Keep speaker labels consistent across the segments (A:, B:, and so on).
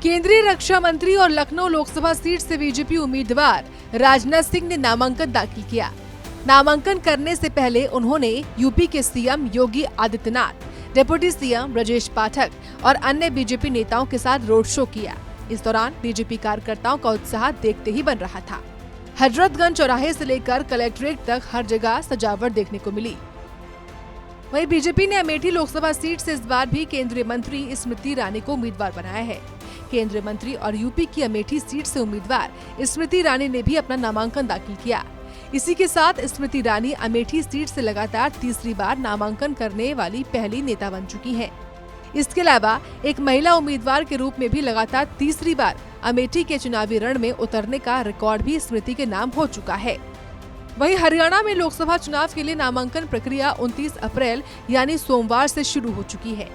A: केंद्रीय रक्षा मंत्री और लखनऊ लोकसभा सीट से बीजेपी उम्मीदवार राजनाथ सिंह ने नामांकन दाखिल किया। नामांकन करने से पहले उन्होंने यूपी के CM Yogi Adityanath, deputy CM Brajesh Pathak और अन्य बीजेपी नेताओं के साथ रोड शो किया। इस दौरान बीजेपी कार्यकर्ताओं का उत्साह देखते ही बन रहा था। हजरतगंज चौराहे से लेकर कलेक्ट्रेट तक हर जगह सजावट देखने को मिली। वहीं बीजेपी ने अमेठी लोकसभा सीट से इस बार भी केंद्रीय मंत्री स्मृति ईरानी को उम्मीदवार बनाया है। केंद्रीय मंत्री और यूपी की अमेठी सीट से उम्मीदवार स्मृति ईरानी ने भी अपना नामांकन दाखिल किया। इसी के साथ स्मृति ईरानी अमेठी सीट से लगातार तीसरी बार नामांकन करने वाली पहली नेता बन चुकी हैं। इसके अलावा एक महिला उम्मीदवार के रूप में भी लगातार तीसरी बार अमेठी के चुनावी रण में उतरने का रिकॉर्ड भी स्मृति के नाम हो चुका है। वहीं हरियाणा में लोकसभा चुनाव के लिए नामांकन प्रक्रिया 29 अप्रैल यानी सोमवार से शुरू हो चुकी है।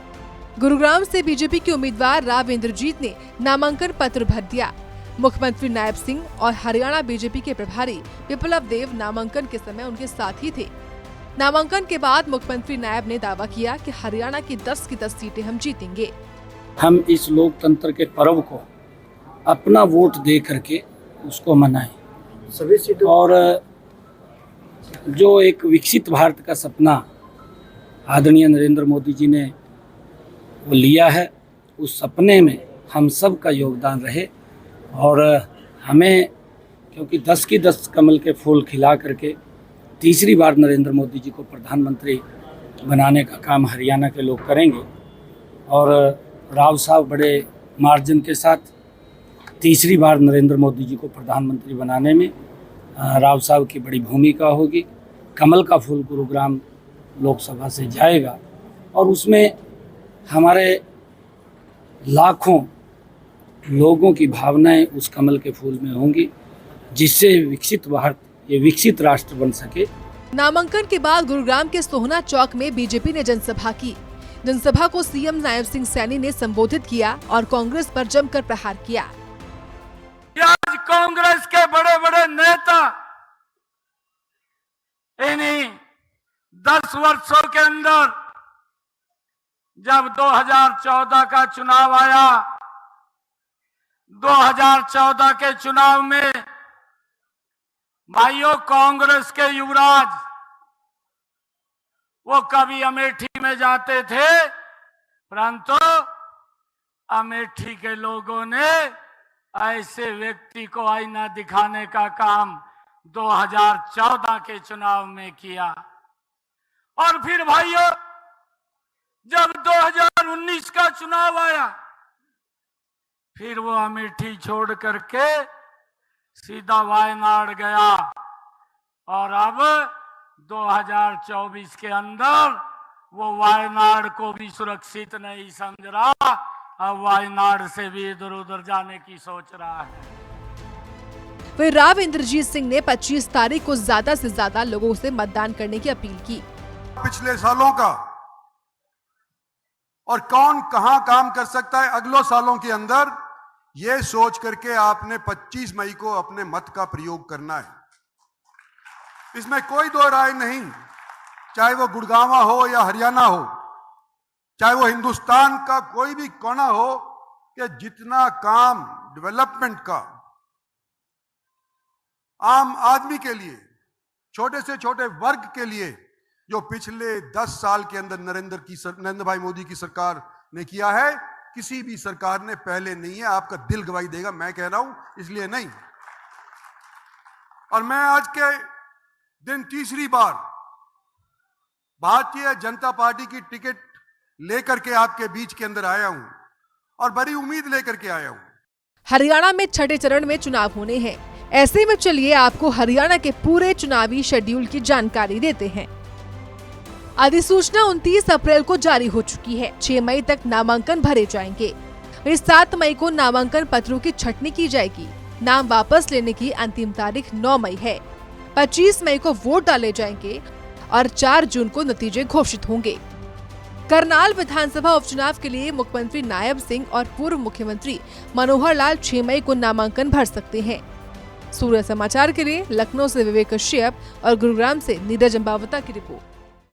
A: गुरुग्राम से बीजेपी के उम्मीदवार राव इंद्रजीत ने नामांकन पत्र भर दिया। मुख्यमंत्री नायब सिंह और हरियाणा बीजेपी के प्रभारी विप्लव देव नामांकन के समय उनके साथ ही थे। नामांकन के बाद मुख्यमंत्री नायब ने दावा किया कि हरियाणा की 10 की 10 सीटें हम जीतेंगे।
B: हम इस लोकतंत्र के पर्व को अपना वोट दे करके उसको मनाएं
C: सभी सीटों
B: और जो एक विकसित भारत का सपना आदरणीय नरेंद्र मोदी जी ने वो लिया है, उस सपने में हम सब का योगदान रहे और हमें, क्योंकि 10 की 10 कमल के फूल खिला करके तीसरी बार नरेंद्र मोदी जी को प्रधानमंत्री बनाने का काम हरियाणा के लोग करेंगे और राव साहब बड़े मार्जिन के साथ तीसरी बार नरेंद्र मोदी जी को प्रधानमंत्री बनाने में राव साहब की बड़ी भूमिका होगी। कमल का फूल गुरुग्राम लोकसभा से जाएगा और उसमें हमारे लाखों लोगों की भावनाएं उस कमल के फूल में होंगी, जिससे विकसित भारत, ये विकसित राष्ट्र बन सके।
A: नामांकन के बाद गुरुग्राम के सोहना चौक में बीजेपी ने जनसभा की। जनसभा को सीएम नायब सिंह सैनी ने संबोधित किया और कांग्रेस पर जमकर प्रहार किया।
D: आज कांग्रेस के बड़े बड़े नेता इन्हीं 10 वर्षों के अंदर, जब 2014 का चुनाव आया, 2014 के चुनाव में भाइयों कांग्रेस के युवराज वो कभी अमेठी में जाते थे, परंतु अमेठी के लोगों ने ऐसे व्यक्ति को आईना दिखाने का काम 2014 के चुनाव में किया। और फिर भाइयों जब 2019 का चुनाव आया, फिर वो अमेठी छोड़ करके सीधा वायनाड गया और अब 2024 के अंदर वो वायनाड को भी सुरक्षित नहीं समझ रहा, अब वायनाड से भी इधर उधर जाने की सोच रहा है।
A: वहीं राव इंद्रजीत सिंह ने 25 तारीख को ज्यादा से ज्यादा लोगों से मतदान करने की अपील की।
C: पिछले सालों का और कौन कहां काम कर सकता है अगले सालों के अंदर, ये सोच करके आपने 25 मई को अपने मत का प्रयोग करना है। इसमें कोई दो राय नहीं, चाहे वो गुड़गांव हो या हरियाणा हो, चाहे वो हिंदुस्तान का कोई भी कोना हो, कि जितना काम डेवलपमेंट का आम आदमी के लिए, छोटे से छोटे वर्ग के लिए, जो पिछले 10 साल के अंदर नरेंद्र भाई मोदी की सरकार ने किया है, किसी भी सरकार ने पहले नहीं है। आपका दिल गवाही देगा, मैं कह रहा हूं इसलिए नहीं। और मैं आज के दिन तीसरी बार भारतीय जनता पार्टी की टिकट लेकर के आपके बीच के अंदर आया हूं और बड़ी उम्मीद लेकर के आया हूं।
A: हरियाणा में छठे चरण में चुनाव होने हैं। ऐसे में चलिए आपको हरियाणा के पूरे चुनावी शेड्यूल की जानकारी देते हैं। अधिसूचना 29 अप्रैल को जारी हो चुकी है। 6 मई तक नामांकन भरे जाएंगे। 7 मई को नामांकन पत्रों की छंटनी की जाएगी। नाम वापस लेने की अंतिम तारीख 9 मई है। 25 मई को वोट डाले जाएंगे और 4 जून को नतीजे घोषित होंगे। करनाल विधानसभा उपचुनाव के लिए मुख्यमंत्री नायब सिंह और पूर्व मुख्यमंत्री मनोहर लाल 6 मई को नामांकन भर सकते हैं। सूर्य समाचार के लिए लखनऊ से विवेक कश्यप और गुरुग्राम से नीरज अंबावता की रिपोर्ट।